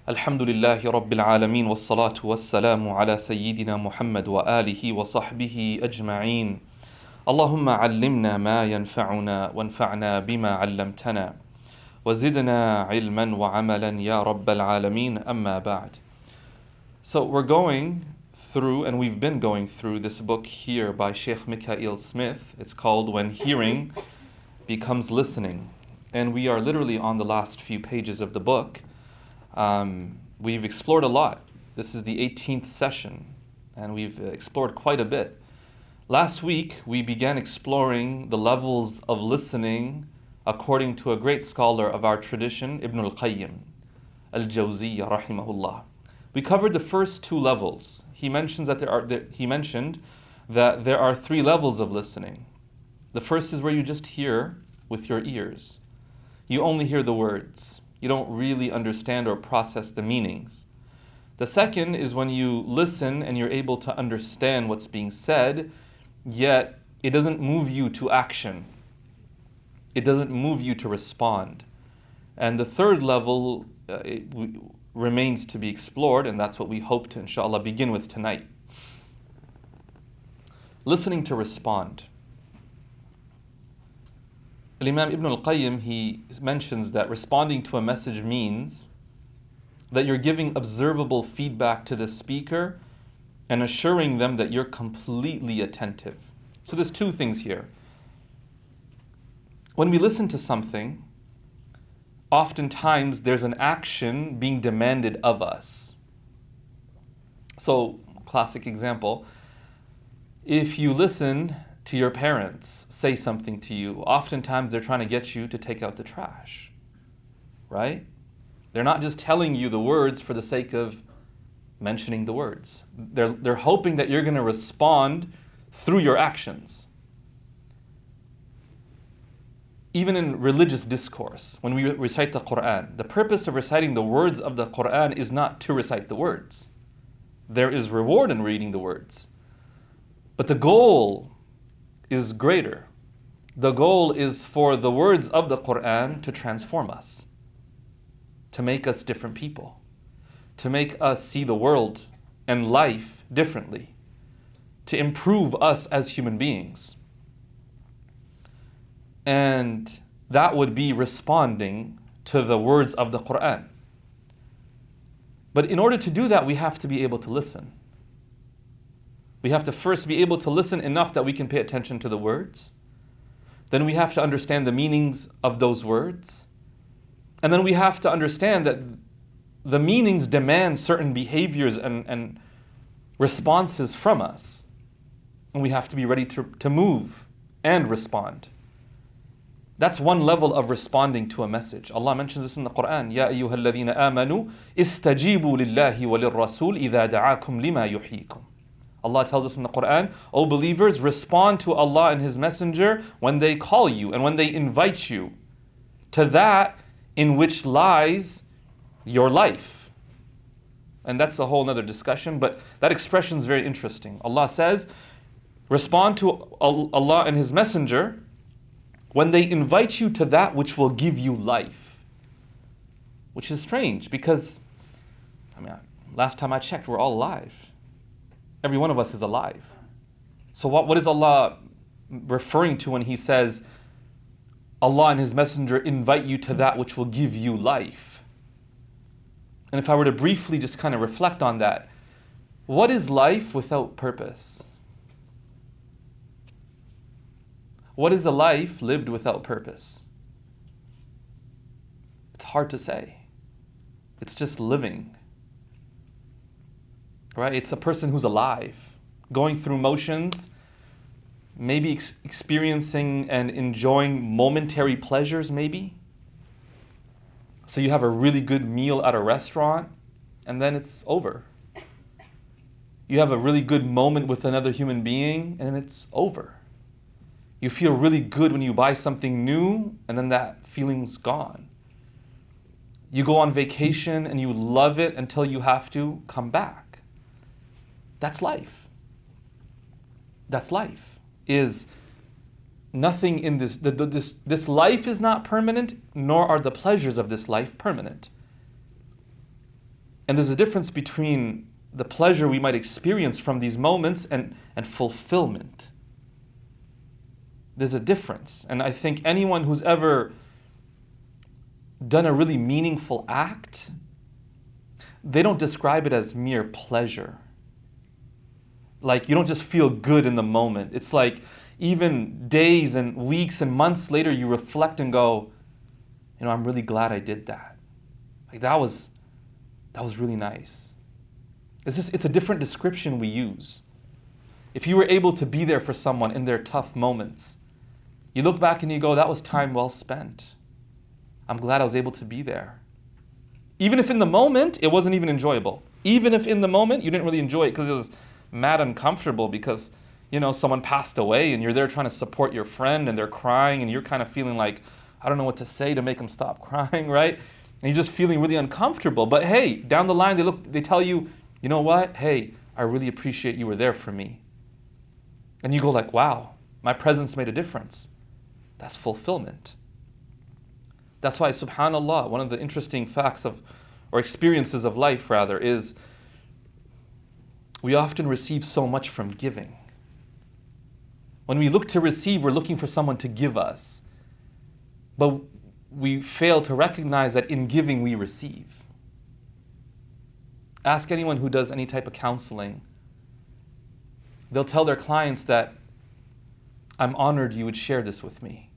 Alhamdulillahi Rabbil Alameen wassalatu wassalamu ala Sayyidina Muhammad wa alihi wa sahbihi ajma'een. Allahumma allimna ma yanfa'una wanfa'na bima 'allamtana wa zidna ilman wa 'amalan ya Rabbil Alameen, amma ba'd. So we're going through, and we've been going through, this book here by Sheikh Mikaeel Smith. It's called When Hearing Becomes Listening. And we are literally on the last few pages of the book. We've explored a lot. This is the 18th session, and we've explored quite a bit. Last week, we began exploring the levels of listening according to a great scholar of our tradition, Ibn al-Qayyim al-Jawziyya rahimahullah. We covered the first two levels. He mentioned that there are three levels of listening. The first is where you just hear with your ears. You only hear the words. You don't really understand or process the meanings. The second is when you listen and you're able to understand what's being said, yet it doesn't move you to action. It doesn't move you to respond. And the third level remains to be explored, and that's what we hope to, inshallah, begin with tonight. Listening to respond. Imam Ibn al-Qayyim, he mentions that responding to a message means that you're giving observable feedback to the speaker and assuring them that you're completely attentive. So there's two things here. When we listen to something, oftentimes there's an action being demanded of us. So, classic example, if you listen to your parents say something to you, oftentimes they're trying to get you to take out the trash, right? They're not just telling you the words for the sake of mentioning the words. They're hoping that you're going to respond through your actions. Even in religious discourse, when we recite the Quran, the purpose of reciting the words of the Quran is not to recite the words. There is reward in reading the words. But the goal is greater. The goal is for the words of the Quran to transform us, to make us different people, to make us see the world and life differently, to improve us as human beings. And that would be responding to the words of the Quran. But in order to do that, we have to be able to listen. We have to first be able to listen enough that we can pay attention to the words. Then we have to understand the meanings of those words. And then we have to understand that the meanings demand certain behaviors and responses from us. And we have to be ready to move and respond. That's one level of responding to a message. Allah mentions this in the Quran. Ya ayyuha alladhina amanu istajibu lillahi wa lirrasul idha da'akum lima yuhyikum. Allah tells us in the Quran, O believers, respond to Allah and His Messenger when they call you and when they invite you to that in which lies your life. And that's a whole other discussion, but that expression is very interesting. Allah says, respond to Allah and His Messenger when they invite you to that which will give you life. Which is strange because, last time I checked, we're all alive. Every one of us is alive. So what is Allah referring to when He says, Allah and His Messenger invite you to that which will give you life? And if I were to briefly just kind of reflect on that, what is life without purpose? What is a life lived without purpose? It's hard to say. It's just living. Right? It's a person who's alive, going through motions, maybe experiencing and enjoying momentary pleasures, maybe. So you have a really good meal at a restaurant, and then it's over. You have a really good moment with another human being, and it's over. You feel really good when you buy something new, and then that feeling's gone. You go on vacation, and you love it until you have to come back. That's life. That's life. Is nothing in this life is not permanent, nor are the pleasures of this life permanent. And there's a difference between the pleasure we might experience from these moments and fulfillment. There's a difference. And I think anyone who's ever done a really meaningful act, they don't describe it as mere pleasure. Like, you don't just feel good in the moment. It's like even days and weeks and months later, you reflect and go, I'm really glad I did that. Like, that was really nice. It's a different description we use. If you were able to be there for someone in their tough moments, you look back and you go, that was time well spent. I'm glad I was able to be there. Even if in the moment, it wasn't even enjoyable. Even if in the moment, you didn't really enjoy it because it was mad uncomfortable because, someone passed away and you're there trying to support your friend and they're crying and you're kind of feeling like, I don't know what to say to make them stop crying, right? And you're just feeling really uncomfortable. But hey, down the line, they tell you, you know what? Hey, I really appreciate you were there for me. And you go like, wow, my presence made a difference. That's fulfillment. That's why, subhanAllah, one of the interesting facts or experiences of life rather, is we often receive so much from giving. When we look to receive, we're looking for someone to give us. But we fail to recognize that in giving we receive. Ask anyone who does any type of counseling. They'll tell their clients that, I'm honored you would share this with me.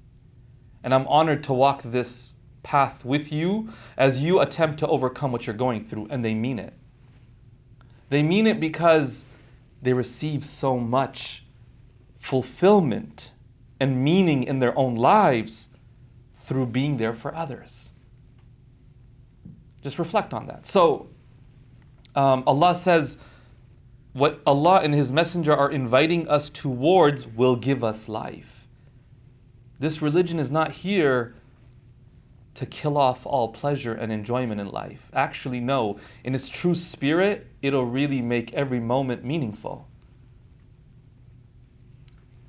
And I'm honored to walk this path with you as you attempt to overcome what you're going through. And they mean it. They mean it because they receive so much fulfillment and meaning in their own lives through being there for others. Just reflect on that. So, Allah says, what Allah and His Messenger are inviting us towards will give us life. This religion is not here to kill off all pleasure and enjoyment in life. Actually, no. In its true spirit, it'll really make every moment meaningful.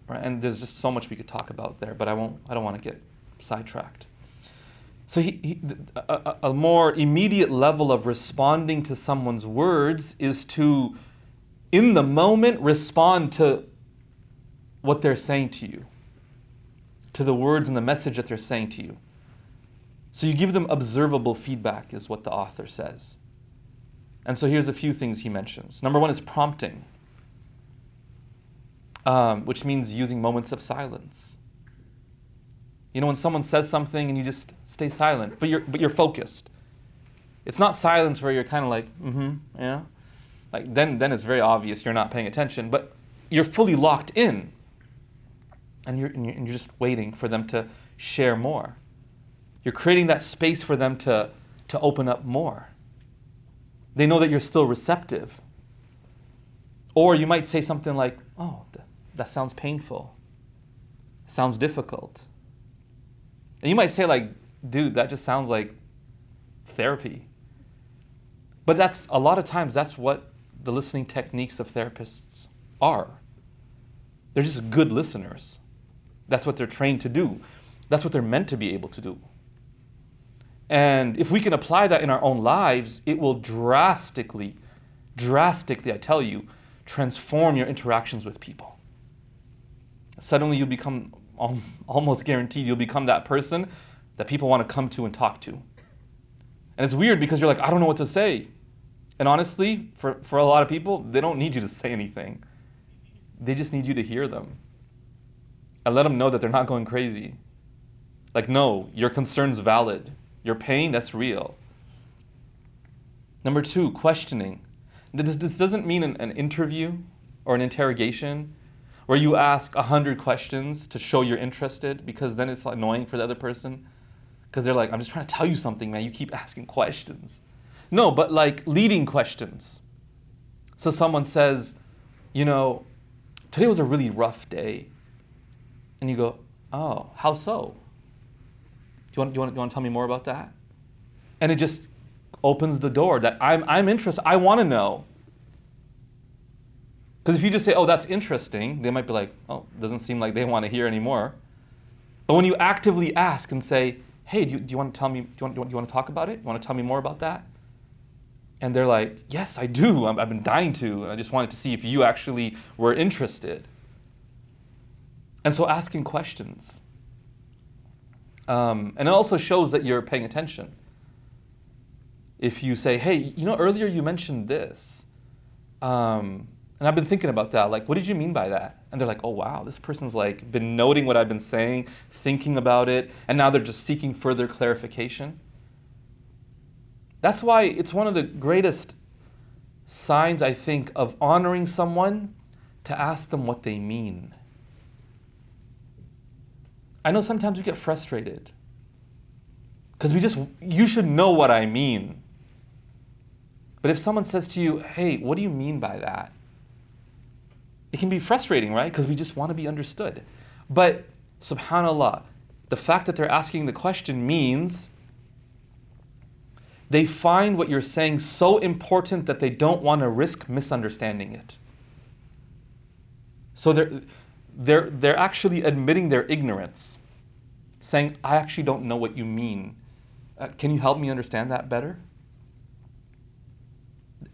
Right? And there's just so much we could talk about there, but I don't want to get sidetracked. So a more immediate level of responding to someone's words is to, in the moment, respond to what they're saying to you, to the words and the message that they're saying to you. So you give them observable feedback, is what the author says. And so here's a few things he mentions. Number one is prompting, which means using moments of silence. When someone says something and you just stay silent, but you're focused. It's not silence where you're kind of like, yeah. Like then it's very obvious you're not paying attention, but you're fully locked in. And you're just waiting for them to share more. You're creating that space for them to open up more. They know that you're still receptive. Or you might say something like, oh, that sounds painful. Sounds difficult. And you might say like, dude, that just sounds like therapy. But a lot of times that's what the listening techniques of therapists are. They're just good listeners. That's what they're trained to do. That's what they're meant to be able to do. And if we can apply that in our own lives, it will drastically, I tell you, transform your interactions with people. Suddenly you'll become, almost guaranteed, you'll become that person that people want to come to and talk to. And it's weird because you're like, I don't know what to say. And honestly, for a lot of people, they don't need you to say anything. They just need you to hear them. And let them know that they're not going crazy. Like, no, your concern's valid. Your pain, that's real. Number two, questioning. This doesn't mean an interview or an interrogation where you ask 100 questions to show you're interested, because then it's annoying for the other person. Because they're like, I'm just trying to tell you something, man. You keep asking questions. No, but like leading questions. So someone says, today was a really rough day. And you go, oh, how so? Do you want to tell me more about that? And it just opens the door that I'm interested. I want to know. Because if you just say, oh, that's interesting, they might be like, oh, doesn't seem like they want to hear anymore. But when you actively ask and say, hey, do you want to tell me? Do you want to talk about it? You want to tell me more about that? And they're like, yes, I do. I've been dying to. And I just wanted to see if you actually were interested. And so asking questions. And it also shows that you're paying attention. If you say, hey, earlier you mentioned this. And I've been thinking about that. Like, what did you mean by that? And they're like, oh, wow, this person's like been noting what I've been saying, thinking about it, and now they're just seeking further clarification. That's why it's one of the greatest signs, I think, of honoring someone to ask them what they mean. I know sometimes we get frustrated because you should know what I mean. But if someone says to you, hey, what do you mean by that? It can be frustrating, right? Because we just want to be understood. But subhanAllah, the fact that they're asking the question means they find what you're saying so important that they don't want to risk misunderstanding it. So they're actually admitting their ignorance, saying, I actually don't know what you mean. Can you help me understand that better?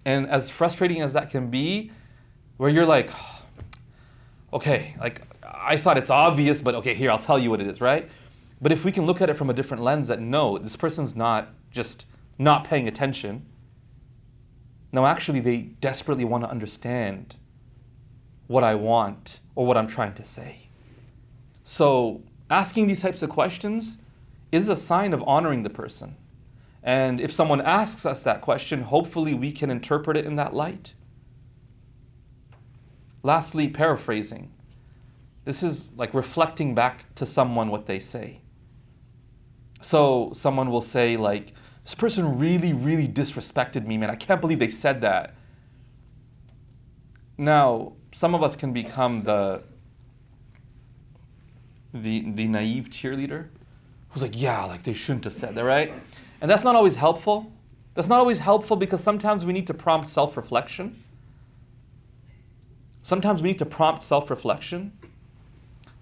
And as frustrating as that can be, where you're like, okay, like I thought it's obvious, but okay, here, I'll tell you what it is, right? But if we can look at it from a different lens that no, this person's not just not paying attention. No, actually, they desperately want to understand what I want or what I'm trying to say. So asking these types of questions is a sign of honoring the person. And if someone asks us that question, hopefully we can interpret it in that light. Lastly, paraphrasing. This is like reflecting back to someone what they say. So someone will say like, this person really, really disrespected me, man. I can't believe they said that. Now, some of us can become the naive cheerleader who's like, yeah, like they shouldn't have said that, right? And that's not always helpful. That's not always helpful because sometimes we need to prompt self-reflection. Sometimes we need to prompt self-reflection.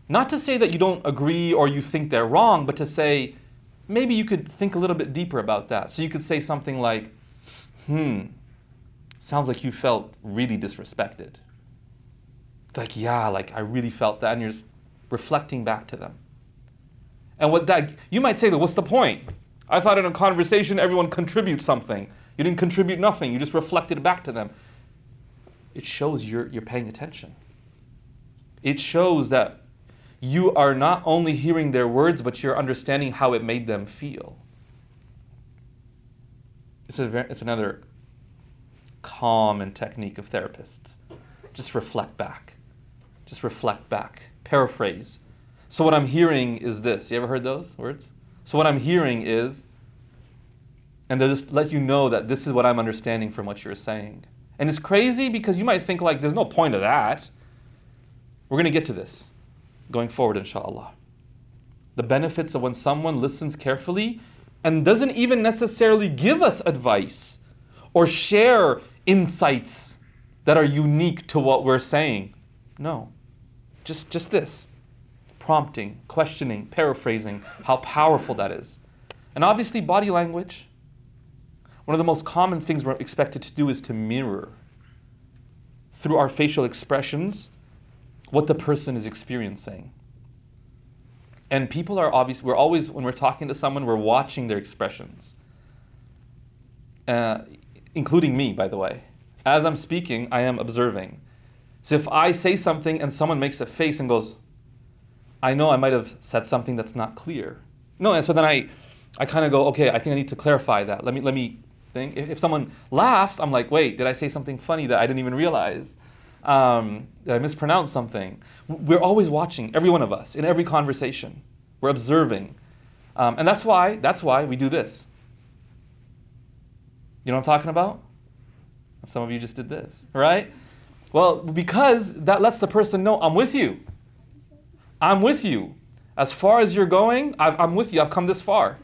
Not to say that you don't agree or you think they're wrong, but to say, maybe you could think a little bit deeper about that. So you could say something like, sounds like you felt really disrespected. Like, yeah, like I really felt that, and you're just reflecting back to them. And you might say, what's the point? I thought in a conversation everyone contributes something. You didn't contribute nothing, you just reflected back to them. It shows you're paying attention. It shows that you are not only hearing their words, but you're understanding how it made them feel. It's another common technique of therapists. Just reflect back. Just reflect back. Paraphrase. So what I'm hearing is this. You ever heard those words? So what I'm hearing is, and they'll just let you know that this is what I'm understanding from what you're saying. And it's crazy because you might think like, there's no point of that. We're going to get to this going forward, inshallah. The benefits of when someone listens carefully and doesn't even necessarily give us advice or share insights that are unique to what we're saying. No, just this. Prompting, questioning, paraphrasing, how powerful that is. And obviously body language. One of the most common things we're expected to do is to mirror through our facial expressions what the person is experiencing. And people are we're always, when we're talking to someone, we're watching their expressions. Including me, by the way. As I'm speaking, I am observing. So if I say something and someone makes a face and goes, I know I might have said something that's not clear. No, and so then I kind of go, okay, I think I need to clarify that. Let me think. If someone laughs, I'm like, wait, did I say something funny that I didn't even realize? Did I mispronounce something? We're always watching, every one of us, in every conversation. We're observing. And that's why we do this. You know what I'm talking about? Some of you just did this, right? Well, because that lets the person know, I'm with you. I'm with you. As far as you're going, I'm with you. I've come this far.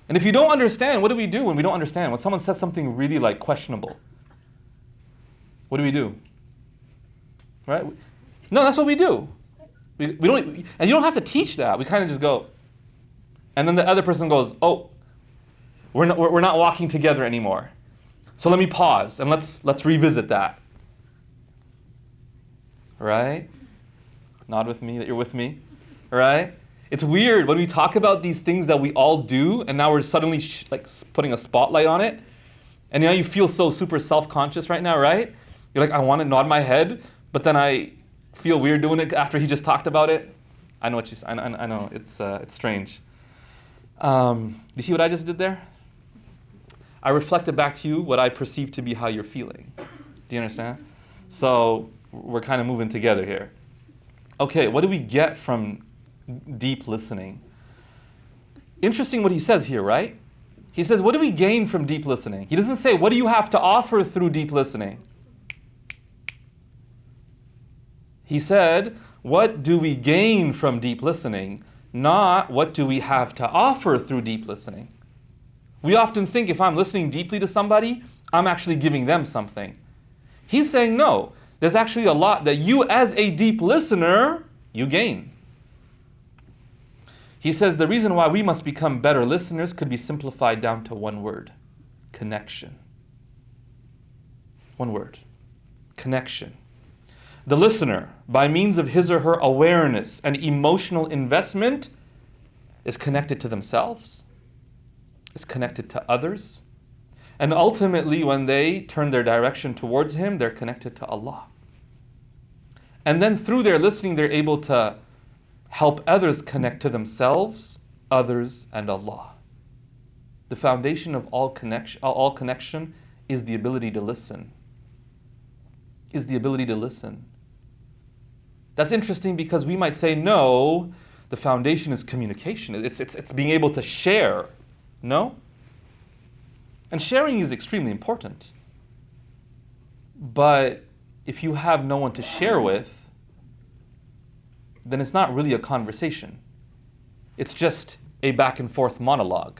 And if you don't understand, what do we do when we don't understand? When someone says something really like questionable, what do? Right? No, that's what we do. We don't, and you don't have to teach that. We kind of just go, and then the other person goes, oh, we're not walking together anymore. So let me pause and let's revisit that. Right? Nod with me that you're with me. Right? It's weird when we talk about these things that we all do, and now we're suddenly putting a spotlight on it. And you feel so super self-conscious right now, right? You're like, I want to nod my head, but then I feel weird doing it after he just talked about it. I know what you. I know it's strange. You see what I just did there? I reflected back to you what I perceive to be how you're feeling. Do you understand? So we're kind of moving together here. Okay, what do we get from deep listening? Interesting what he says here, right? He says, what do we gain from deep listening? He doesn't say, what do you have to offer through deep listening? He said, what do we gain from deep listening? Not what do we have to offer through deep listening. We often think if I'm listening deeply to somebody, I'm actually giving them something. He's saying, no, there's actually a lot that you as a deep listener, you gain. He says the reason why we must become better listeners could be simplified down to one word: connection. One word: connection. The listener, by means of his or her awareness and emotional investment, is connected to themselves, is connected to others, and ultimately when they turn their direction towards him, they're connected to Allah. And then through their listening, they're able to help others connect to themselves, others, and Allah. The foundation of all connection is the ability to listen. Is the ability to listen. That's interesting because we might say, no, the foundation is communication. It's being able to share. No? And sharing is extremely important. But if you have no one to share with, then it's not really a conversation. It's just a back and forth monologue.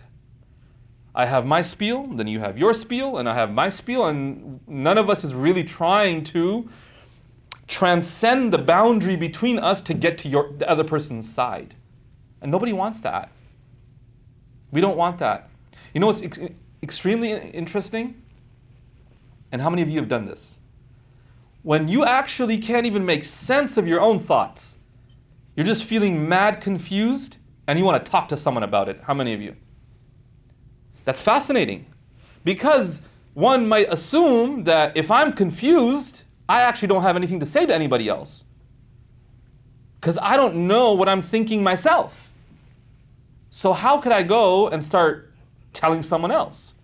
I have my spiel, then you have your spiel, and I have my spiel, and none of us is really trying to transcend the boundary between us to get to the other person's side. And nobody wants that. We don't want that. You know what's extremely interesting? And how many of you have done this? When you actually can't even make sense of your own thoughts, you're just feeling mad confused, and you want to talk to someone about it. How many of you? That's fascinating. Because one might assume that if I'm confused, I actually don't have anything to say to anybody else. Because I don't know what I'm thinking myself. So how could I go and start telling someone else?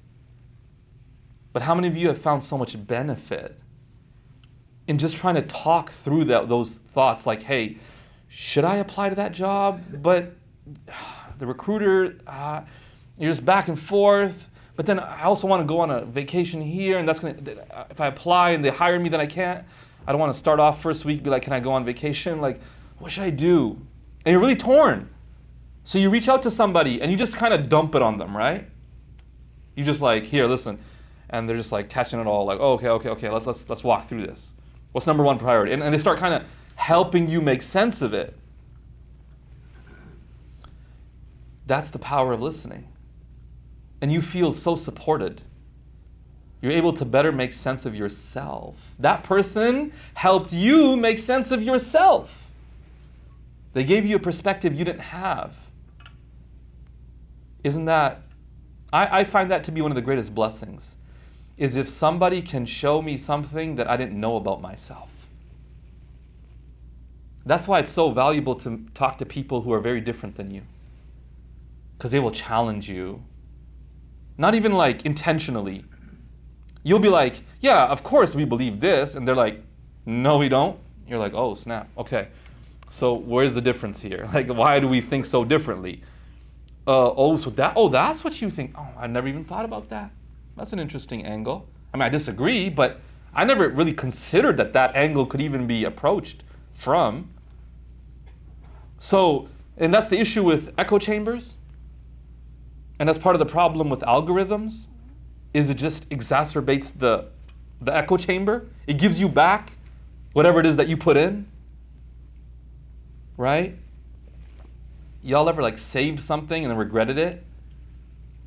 But how many of you have found so much benefit in just trying to talk through those thoughts like, hey, should I apply to that job? But the recruiter, you're just back and forth. But then I also want to go on a vacation here, and if I apply and they hire me, then I can't. I don't want to start off first week, be like, can I go on vacation? Like, what should I do? And you're really torn. So you reach out to somebody and you just kind of dump it on them, right? You just like, here, listen. And they're just like catching it all, like, oh, okay, let's walk through this. What's number one priority? And they start kind of helping you make sense of it. That's the power of listening. And you feel so supported. You're able to better make sense of yourself. That person helped you make sense of yourself. They gave you a perspective you didn't have. Isn't that, I find that to be one of the greatest blessings, is if somebody can show me something that I didn't know about myself. That's why it's so valuable to talk to people who are very different than you. Because they will challenge you. Not even like intentionally. You'll be like, yeah, of course we believe this. And they're like, no, we don't. You're like, oh, snap. Okay. So where's the difference here? Like, why do we think so differently? That's what you think. Oh, I never even thought about that. That's an interesting angle. I mean, I disagree, but I never really considered that angle could even be approached from. So, and that's the issue with echo chambers. And that's part of the problem with algorithms, is it just exacerbates the echo chamber. It gives you back whatever it is that you put in. Right? Y'all ever like saved something and then regretted it?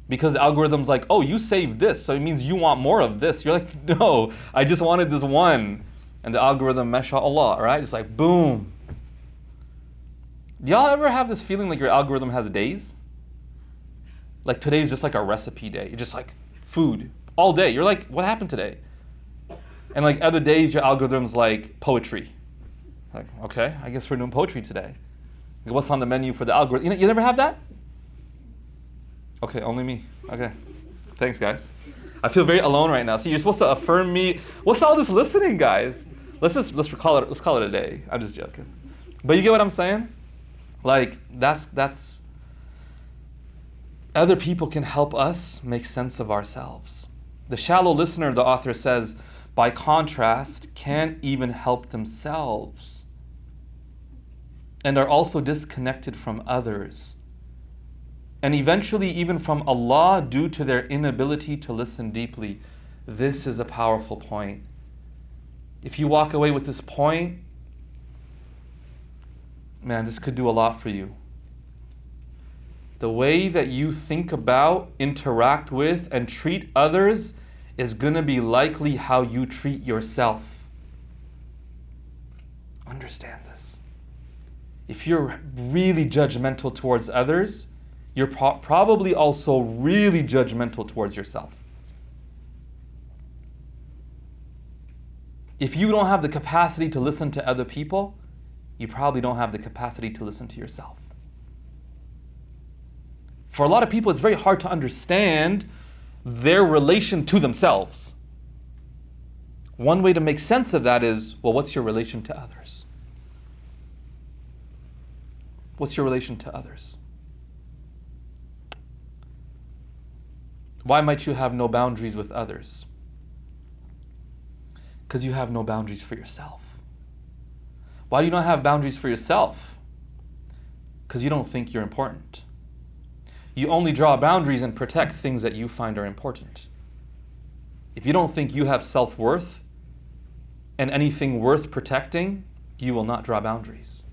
Because the algorithm's like, oh, you saved this, so it means you want more of this. You're like, no, I just wanted this one. And the algorithm, mashallah, right? It's like, boom. Do y'all ever have this feeling like your algorithm has days? Like today's just like a recipe day. It's just like food all day. You're like, what happened today? And like other days, your algorithm's like poetry. Like, okay, I guess we're doing poetry today. Like, what's on the menu for the algorithm? You never have that? Okay, only me. Okay, thanks guys. I feel very alone right now. See, you're supposed to affirm me. What's all this listening, guys? Let's call it a day. I'm just joking. But you get what I'm saying? Like that's other people can help us make sense of ourselves. The shallow listener, the author says, by contrast, can't even help themselves and are also disconnected from others, and eventually even from Allah due to their inability to listen deeply. This is a powerful point. If you walk away with this point, man, this could do a lot for you. The way that you think about, interact with, and treat others is going to be likely how you treat yourself. Understand this. If you're really judgmental towards others, you're probably also really judgmental towards yourself. If you don't have the capacity to listen to other people, you probably don't have the capacity to listen to yourself. For a lot of people, it's very hard to understand their relation to themselves. One way to make sense of that is, well, what's your relation to others? What's your relation to others? Why might you have no boundaries with others? Because you have no boundaries for yourself. Why do you not have boundaries for yourself? Because you don't think you're important. You only draw boundaries and protect things that you find are important. If you don't think you have self-worth and anything worth protecting, you will not draw boundaries.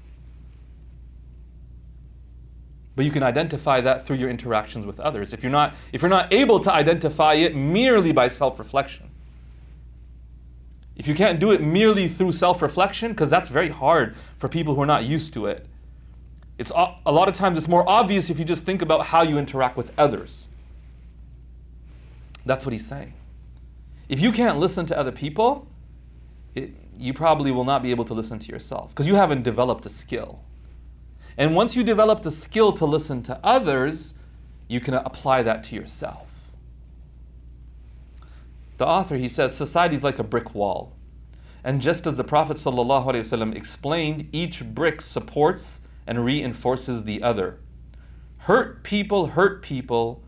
But you can identify that through your interactions with others. If you're not able to identify it merely by self-reflection. If you can't do it merely through self-reflection, because that's very hard for people who are not used to it. It's a lot of times it's more obvious if you just think about how you interact with others. That's what he's saying. If you can't listen to other people, you probably will not be able to listen to yourself because you haven't developed a skill. And once you develop the skill to listen to others, you can apply that to yourself. The author, he says, society is like a brick wall. And just as the Prophet ﷺ explained, each brick supports and reinforces the other. Hurt people,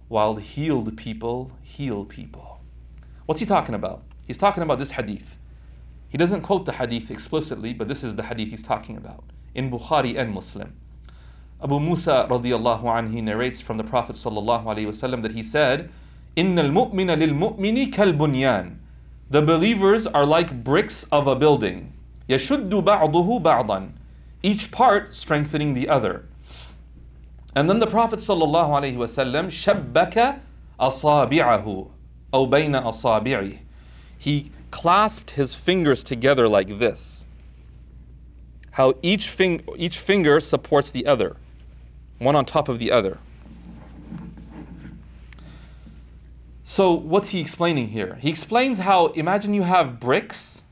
while healed people, heal people. What's he talking about? He's talking about this hadith. He doesn't quote the hadith explicitly, but this is the hadith he's talking about in Bukhari and Muslim. Abu Musa radiyallahu anhu, he narrates from the Prophet sallallahu alaihi wasallam that he said, "Innal mu'mina lil mu'mini kal bunyan." The believers are like bricks of a building. Yashuddu ba'duhu ba'dan. Each part strengthening the other. And then the Prophet sallallahu alaihi wasallam shabbaka asabi'ahu aw bayna asabi'i. He clasped his fingers together like this. How each finger supports the other, one on top of the other. So what's he explaining here? He explains how, imagine you have bricks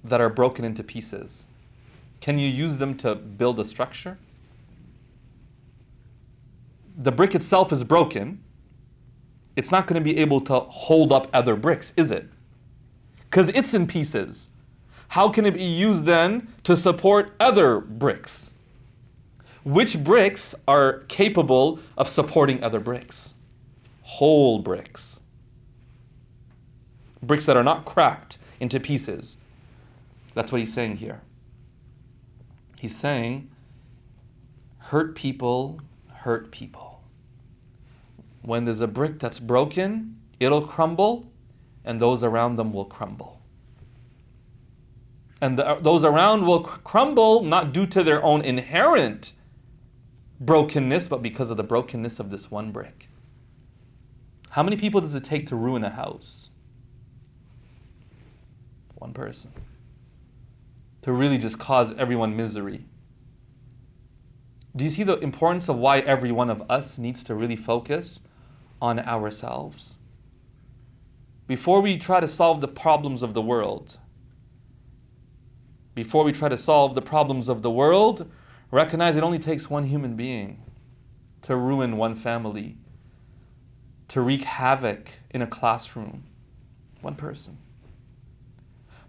that are broken into pieces. Can you use them to build a structure? The brick itself is broken. It's not going to be able to hold up other bricks, is it? Because it's in pieces. How can it be used then to support other bricks? Which bricks are capable of supporting other bricks? Whole bricks. Bricks that are not cracked into pieces. That's what he's saying here. He's saying, hurt people hurt people. When there's a brick that's broken, it'll crumble, and those around them will crumble. And those around will crumble not due to their own inherent brokenness, but because of the brokenness of this one brick. How many people does it take to ruin a house? One person. To really just cause everyone misery. Do you see the importance of why every one of us needs to really focus on ourselves? Before we try to solve the problems of the world, recognize it only takes one human being to ruin one family, to wreak havoc in a classroom. One person.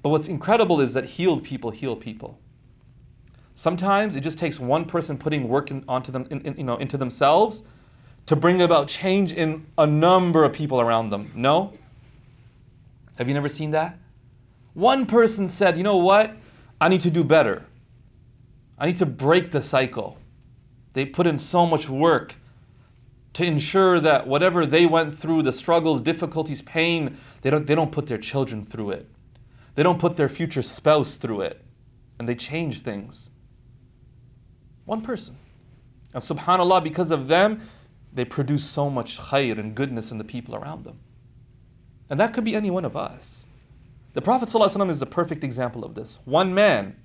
But what's incredible is that healed people heal people. Sometimes it just takes one person putting work into themselves to bring about change in a number of people around them. No? Have you never seen that? One person said, you know what? I need to do better. I need to break the cycle. They put in so much work to ensure that whatever they went through, the struggles, difficulties, pain, they don't put their children through it. They don't put their future spouse through it. And they change things. One person. And subhanAllah, because of them, they produce so much khair and goodness in the people around them. And that could be any one of us. The Prophet ﷺ is the perfect example of this. One man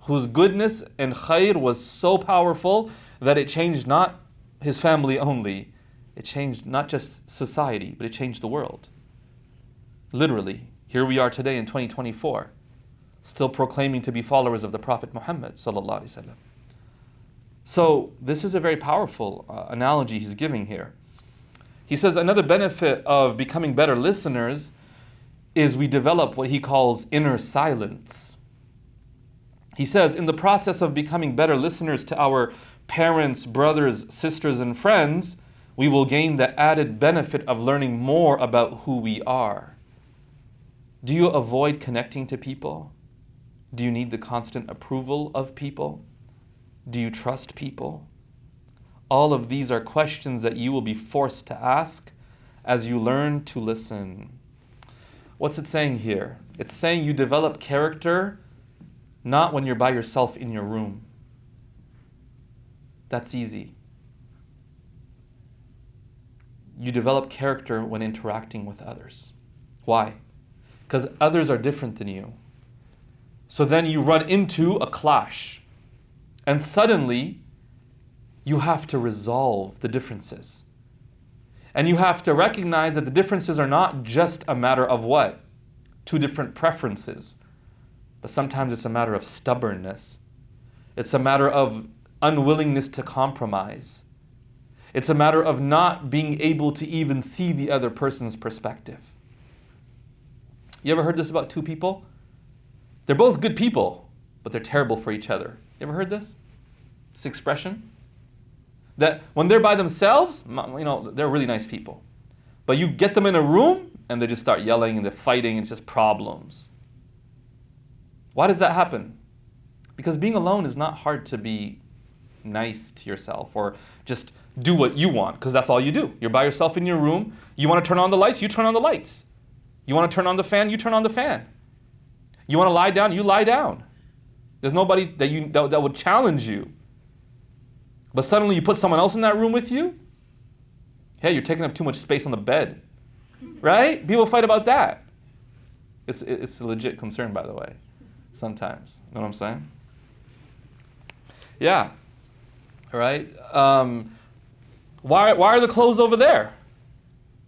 whose goodness and khair was so powerful that it changed not his family only, it changed not just society, but it changed the world. Literally, here we are today in 2024, still proclaiming to be followers of the Prophet Muhammad ﷺ. So this is a very powerful analogy he's giving here. He says another benefit of becoming better listeners is we develop what he calls inner silence. He says in the process of becoming better listeners to our parents, brothers, sisters, and friends, we will gain the added benefit of learning more about who we are. Do you avoid connecting to people? Do you need the constant approval of people? Do you trust people? All of these are questions that you will be forced to ask as you learn to listen. What's it saying here? It's saying you develop character not when you're by yourself in your room. That's easy. You develop character when interacting with others. Why? Because others are different than you. So then you run into a clash. And suddenly, you have to resolve the differences. And you have to recognize that the differences are not just a matter of what? Two different preferences. But sometimes it's a matter of stubbornness. It's a matter of unwillingness to compromise. It's a matter of not being able to even see the other person's perspective. You ever heard this about two people? They're both good people, but they're terrible for each other. You ever heard this? This expression? That when they're by themselves, they're really nice people. But you get them in a room and they just start yelling and they're fighting and it's just problems. Why does that happen? Because being alone is not hard to be nice to yourself or just do what you want, because that's all you do. You're by yourself in your room. You want to turn on the lights, you turn on the lights. You want to turn on the fan, you turn on the fan. You want to lie down, you lie down. There's nobody that would challenge you. But suddenly you put someone else in that room with you, hey, you're taking up too much space on the bed. Right? People fight about that. It's a legit concern, by the way, sometimes. You know what I'm saying? Yeah. All right? Why are the clothes over there?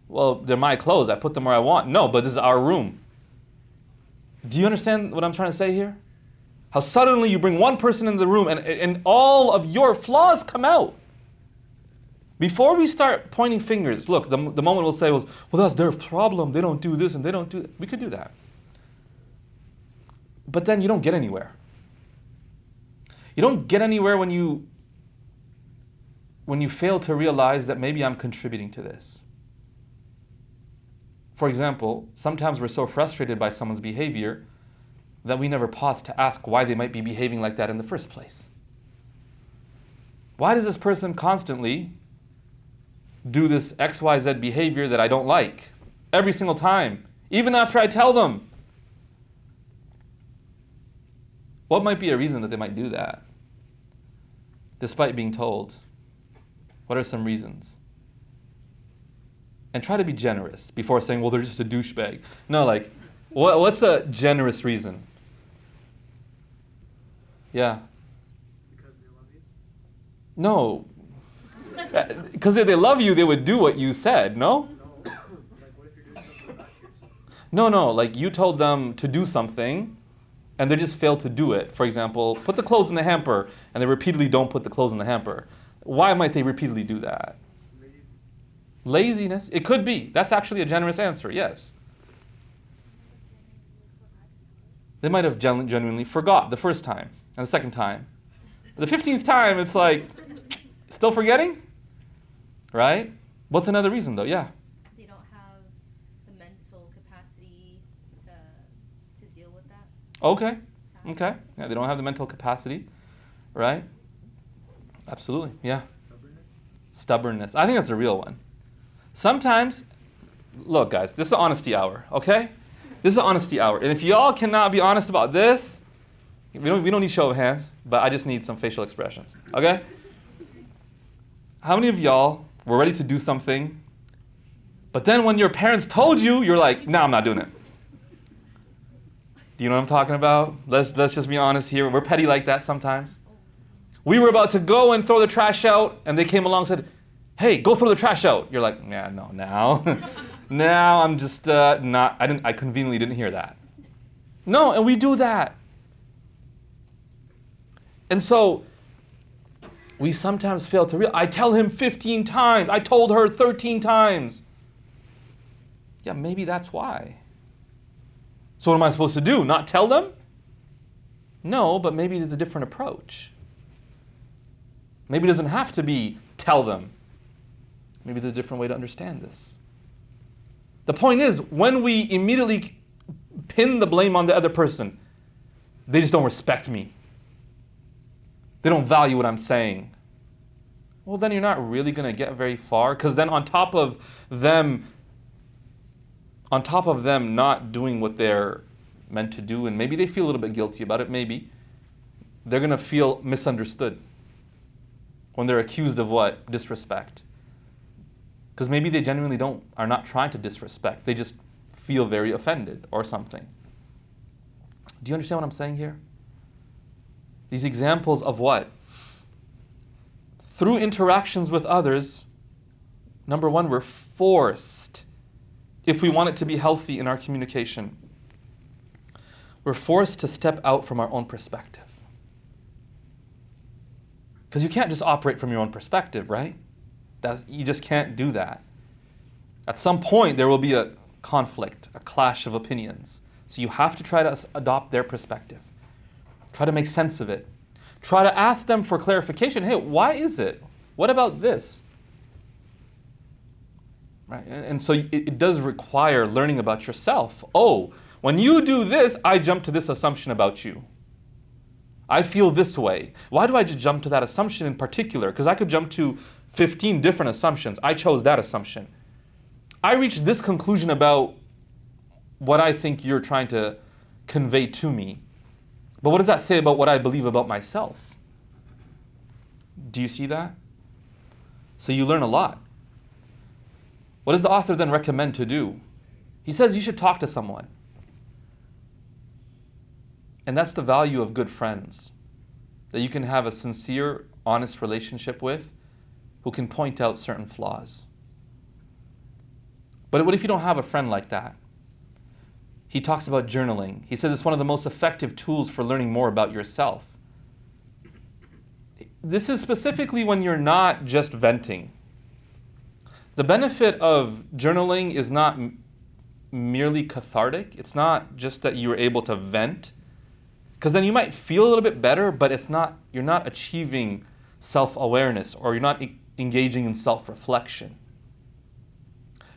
Well, they're my clothes. I put them where I want. No, but this is our room. Do you understand what I'm trying to say here? How suddenly you bring one person in the room and all of your flaws come out. Before we start pointing fingers, look, the moment we'll say was, well, that's their problem. They don't do this and they don't do that. We could do that. But then you don't get anywhere. You don't get anywhere when you fail to realize that maybe I'm contributing to this. For example, sometimes we're so frustrated by someone's behavior that we never pause to ask why they might be behaving like that in the first place. Why does this person constantly do this XYZ behavior that I don't like? Every single time, even after I tell them. What might be a reason that they might do that? Despite being told. What are some reasons? And try to be generous before saying, well, they're just a douchebag. No, like, what's a generous reason? Yeah. Because they love you? No. Because if they love you, they would do what you said, no? No. Like, what if you're doing something back to yourself? No, like you told them to do something and they just failed to do it. For example, put the clothes in the hamper and they repeatedly don't put the clothes in the hamper. Why might they repeatedly do that? Lazy. Laziness? It could be. That's actually a generous answer, yes. They might have genuinely forgot the first time and the second time. The 15th time, it's like, still forgetting? Right? What's another reason though? Yeah. They don't have the mental capacity to deal with that. Okay. Yeah, they don't have the mental capacity, right? Absolutely, yeah. Stubbornness. I think that's a real one. Sometimes, look guys, this is an honesty hour, okay? This is an honesty hour. And if y'all cannot be honest about this, we don't need show of hands, but I just need some facial expressions, okay? How many of y'all were ready to do something, but then when your parents told you, you're like, no, I'm not doing it. Do you know what I'm talking about? Let's just be honest here. We're petty like that sometimes. We were about to go and throw the trash out, and they came along and said, hey, go throw the trash out. You're like, yeah, no, now. Now I'm just not, I conveniently didn't hear that. No, and we do that. And so, we sometimes fail to realize, I tell him 15 times, I told her 13 times. Yeah, maybe that's why. So what am I supposed to do? Not tell them? No, but maybe there's a different approach. Maybe it doesn't have to be tell them. Maybe there's a different way to understand this. The point is, when we immediately pin the blame on the other person, they just don't respect me. They don't value what I'm saying. Well, then you're not really going to get very far, because then on top of them not doing what they're meant to do, and maybe they feel a little bit guilty about it, maybe, they're going to feel misunderstood when they're accused of what? Disrespect. Because maybe they genuinely are not trying to disrespect. They just feel very offended or something. Do you understand what I'm saying here? These examples of what? Through interactions with others, number one, we're forced, if we want it to be healthy in our communication, we're forced to step out from our own perspective. Because you can't just operate from your own perspective, right? You just can't do that. At some point, there will be a conflict, a clash of opinions. So you have to try to adopt their perspective. Try to make sense of it. Try to ask them for clarification. Hey, why is it? What about this? Right? And so it does require learning about yourself. Oh, when you do this, I jump to this assumption about you. I feel this way. Why do I just jump to that assumption in particular? Because I could jump to 15 different assumptions. I chose that assumption. I reached this conclusion about what I think you're trying to convey to me. But what does that say about what I believe about myself? Do you see that? So you learn a lot. What does the author then recommend to do? He says you should talk to someone. And that's the value of good friends. That you can have a sincere, honest relationship with who can point out certain flaws. But what if you don't have a friend like that? He talks about journaling. He says it's one of the most effective tools for learning more about yourself. This is specifically when you're not just venting. The benefit of journaling is not merely cathartic. It's not just that you're able to vent, because then you might feel a little bit better, but you're not achieving self-awareness, or you're not engaging in self-reflection.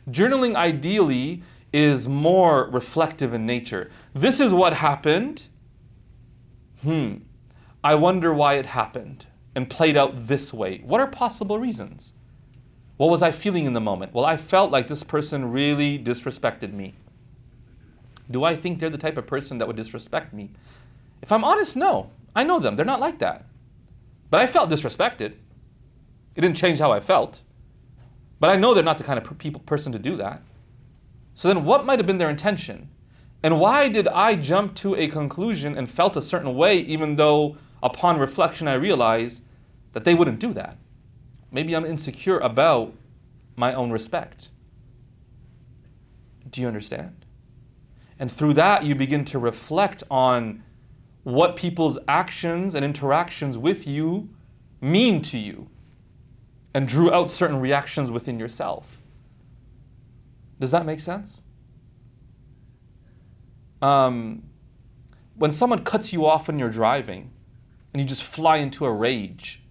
Journaling ideally is more reflective in nature. This is what happened. I wonder why it happened and played out this way. What are possible reasons? What was I feeling in the moment? Well, I felt like this person really disrespected me. Do I think they're the type of person that would disrespect me? If I'm honest, no. I know them. They're not like that. But I felt disrespected. It didn't change how I felt. But I know they're not the kind of person to do that. So then what might have been their intention? And why did I jump to a conclusion and felt a certain way, even though upon reflection I realized that they wouldn't do that? Maybe I'm insecure about my own respect. Do you understand? And through that, you begin to reflect on what people's actions and interactions with you mean to you, and drew out certain reactions within yourself. Does that make sense? When someone cuts you off when you're driving and you just fly into a rage,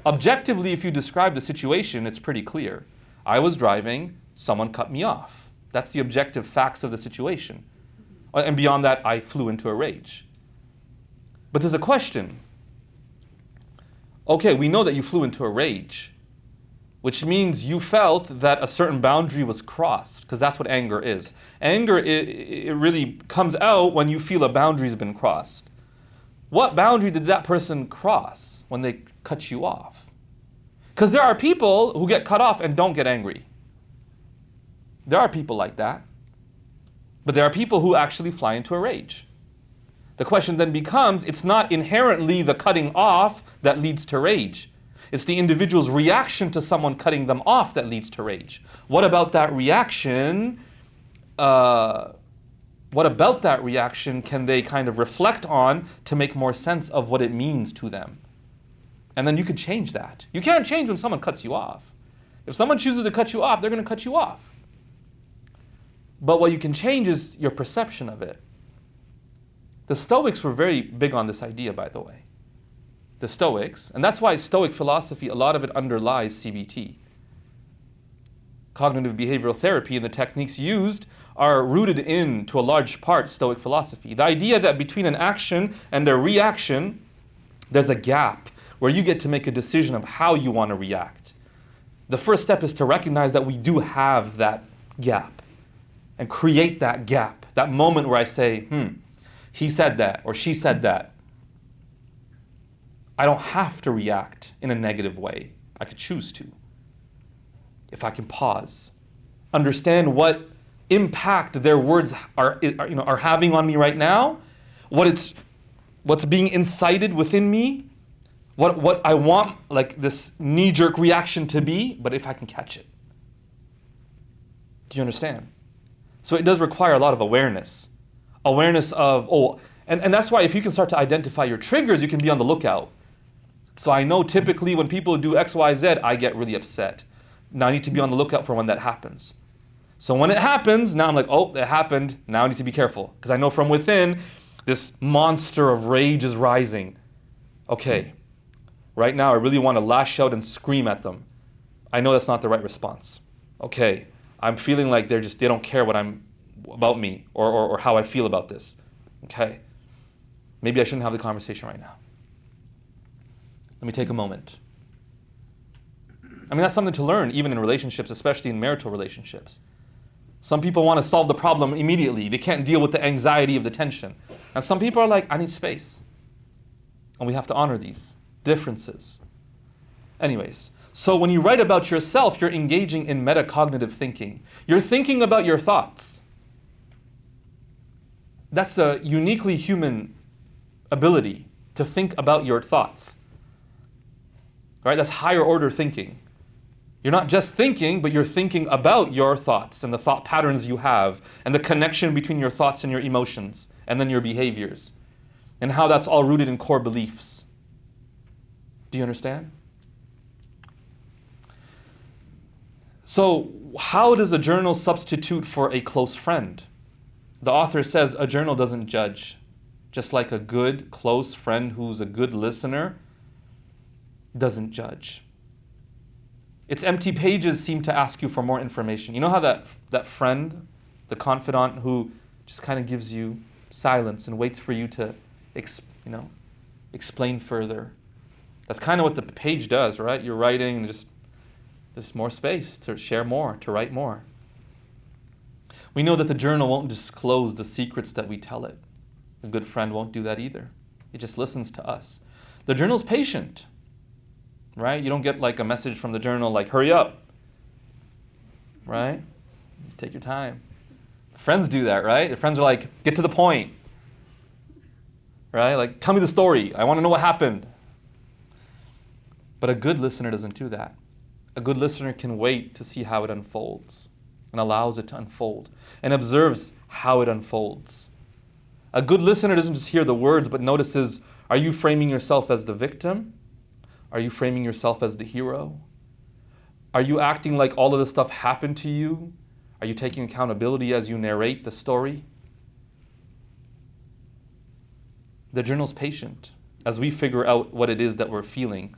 objectively, if you describe the situation, it's pretty clear. I was driving, someone cut me off. That's the objective facts of the situation. And beyond that, I flew into a rage. But there's a question. Okay, we know that you flew into a rage, which means you felt that a certain boundary was crossed, because that's what anger is. Anger, it really comes out when you feel a boundary's been crossed. What boundary did that person cross when they cut you off? Because there are people who get cut off and don't get angry. There are people like that. But there are people who actually fly into a rage. The question then becomes, it's not inherently the cutting off that leads to rage. It's the individual's reaction to someone cutting them off that leads to rage. What about that reaction? Can they kind of reflect on to make more sense of what it means to them? And then you could change that. You can't change when someone cuts you off. If someone chooses to cut you off, they're going to cut you off. But what you can change is your perception of it. The Stoics were very big on this idea, by the way. The Stoics, and that's why Stoic philosophy, a lot of it underlies CBT. Cognitive behavioral therapy and the techniques used are rooted in, to a large part, Stoic philosophy. The idea that between an action and a reaction, there's a gap where you get to make a decision of how you want to react. The first step is to recognize that we do have that gap and create that gap, that moment where I say, he said that or she said that. I don't have to react in a negative way. I could choose to. If I can pause, understand what impact their words are having on me right now, what's being incited within me, what I want like this knee-jerk reaction to be, but if I can catch it. Do you understand? So it does require a lot of awareness. Awareness of, and that's why if you can start to identify your triggers, you can be on the lookout. So I know typically when people do X, Y, Z, I get really upset. Now I need to be on the lookout for when that happens. So when it happens, now I'm like, it happened. Now I need to be careful. Because I know from within, this monster of rage is rising. Okay, right now I really want to lash out and scream at them. I know that's not the right response. Okay, I'm feeling like they don't care about me or how I feel about this. Okay, maybe I shouldn't have the conversation right now. Let me take a moment. I mean, that's something to learn even in relationships, especially in marital relationships. Some people want to solve the problem immediately. They can't deal with the anxiety of the tension. And some people are like, I need space. And we have to honor these differences. Anyways, so when you write about yourself, you're engaging in metacognitive thinking. You're thinking about your thoughts. That's a uniquely human ability to think about your thoughts. Right? That's higher order thinking. You're not just thinking, but you're thinking about your thoughts and the thought patterns you have and the connection between your thoughts and your emotions and then your behaviors and how that's all rooted in core beliefs. Do you understand? So how does a journal substitute for a close friend? The author says a journal doesn't judge. Just like a good, close friend who's a good listener doesn't judge. Its empty pages seem to ask you for more information. You know how that friend, the confidant who just kind of gives you silence and waits for you to explain further. That's kind of what the page does, right? You're writing and there's more space to share more, to write more. We know that the journal won't disclose the secrets that we tell it. A good friend won't do that either. It just listens to us. The journal's patient. Right? You don't get like a message from the journal like, hurry up. right? Take your time. Friends do that, right? Your friends are like, get to the point, right? Like, tell me the story. I want to know what happened. But a good listener doesn't do that. A good listener can wait to see how it unfolds and allows it to unfold and observes how it unfolds. A good listener doesn't just hear the words, but notices, are you framing yourself as the victim? Are you framing yourself as the hero? Are you acting like all of this stuff happened to you? Are you taking accountability as you narrate the story? The journal's patient as we figure out what it is that we're feeling.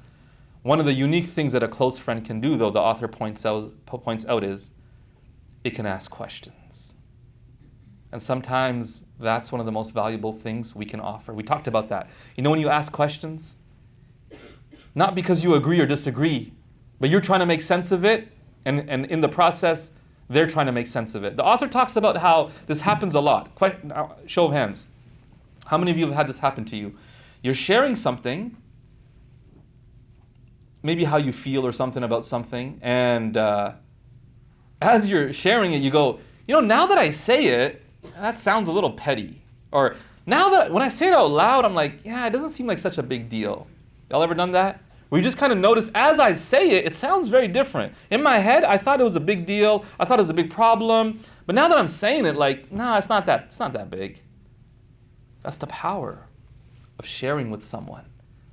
One of the unique things that a close friend can do, though, the author points out is it can ask questions. And sometimes that's one of the most valuable things we can offer. We talked about that. You know when you ask questions? Not because you agree or disagree, but you're trying to make sense of it, and in the process, they're trying to make sense of it. The author talks about how this happens a lot. Show of hands. How many of you have had this happen to you? You're sharing something, maybe how you feel or something about something, and as you're sharing it, you go, now that I say it, that sounds a little petty. Or now that when I say it out loud, I'm like, yeah, it doesn't seem like such a big deal. Y'all ever done that? Where you just kind of notice as I say it, it sounds very different. In my head, I thought it was a big deal. I thought it was a big problem. But now that I'm saying it, like, nah, it's not that big. That's the power of sharing with someone.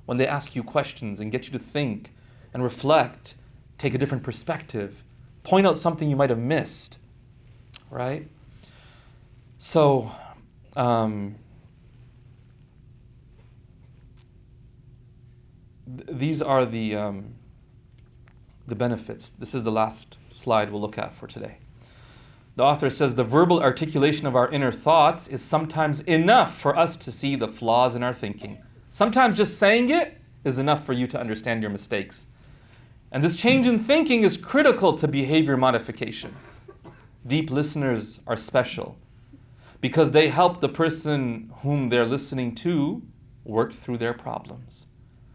When they ask you questions and get you to think and reflect, take a different perspective, point out something you might have missed, right? So, these are the benefits. This is the last slide we'll look at for today. The author says the verbal articulation of our inner thoughts is sometimes enough for us to see the flaws in our thinking. Sometimes just saying it is enough for you to understand your mistakes. And this change in thinking is critical to behavior modification. Deep listeners are special because they help the person whom they're listening to work through their problems.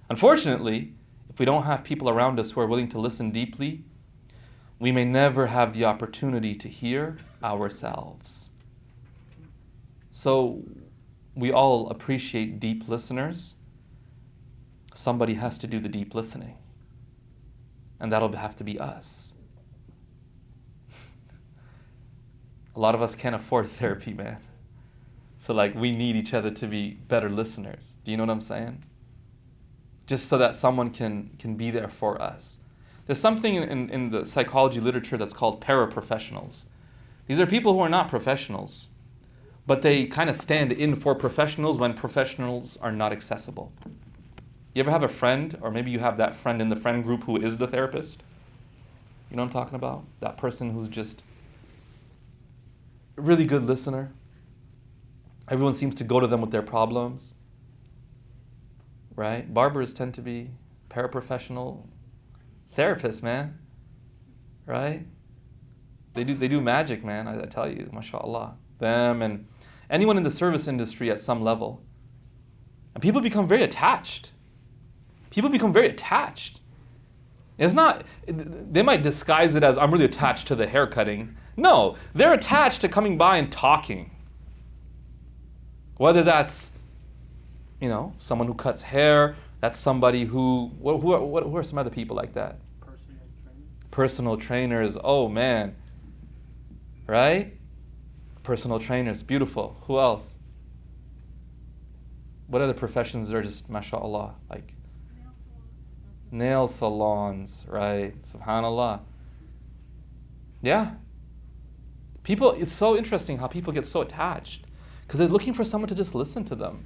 Unfortunately, if we don't have people around us who are willing to listen deeply, we may never have the opportunity to hear ourselves. So we all appreciate deep listeners. Somebody has to do the deep listening. And that'll have to be us. A lot of us can't afford therapy, man. So we need each other to be better listeners. Do you know what I'm saying? Just so that someone can be there for us. There's something in the psychology literature that's called paraprofessionals. These are people who are not professionals, but they kind of stand in for professionals when professionals are not accessible. You ever have a friend, or maybe you have that friend in the friend group who is the therapist? You know what I'm talking about? That person who's just a really good listener. Everyone seems to go to them with their problems. Right? Barbers tend to be paraprofessional therapists, man. Right? They do magic, man, I tell you, mashallah. Them and anyone in the service industry at some level. And people become very attached. It's not, they might disguise it as, I'm really attached to the haircutting. No, they're attached to coming by and talking. Whether that's, someone who cuts hair, that's somebody who are some other people like that? Personal trainers, oh man. Right? Personal trainers, beautiful. Who else? What other professions are just, mashallah, like? Nail salons, right? Subhanallah. Yeah. People, it's so interesting how people get so attached because they're looking for someone to just listen to them.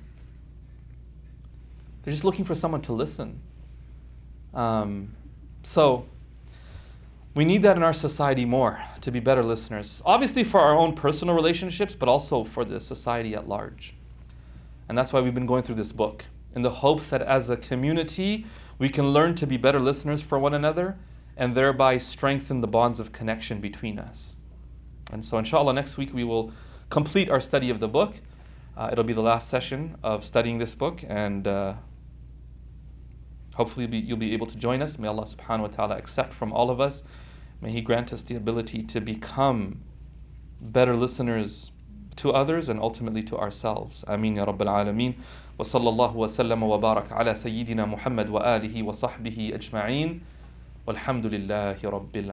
They're just looking for someone to listen. So we need that in our society more, to be better listeners. Obviously for our own personal relationships, but also for the society at large. And that's why we've been going through this book, in the hopes that as a community, we can learn to be better listeners for one another and thereby strengthen the bonds of connection between us. And so inshallah, next week we will complete our study of the book. It'll be the last session of studying this book, and hopefully you'll be able to join us. May Allah subhanahu wa ta'ala accept from all of us May He grant us the ability to become better listeners to others and ultimately to ourselves. Ameen ya Rabbil Alameen. Wa sallallahu wa sallam wa barak ala Sayyidina Muhammad wa alihi wa sahbihi ajma'een. Walhamdulillahi Rabbil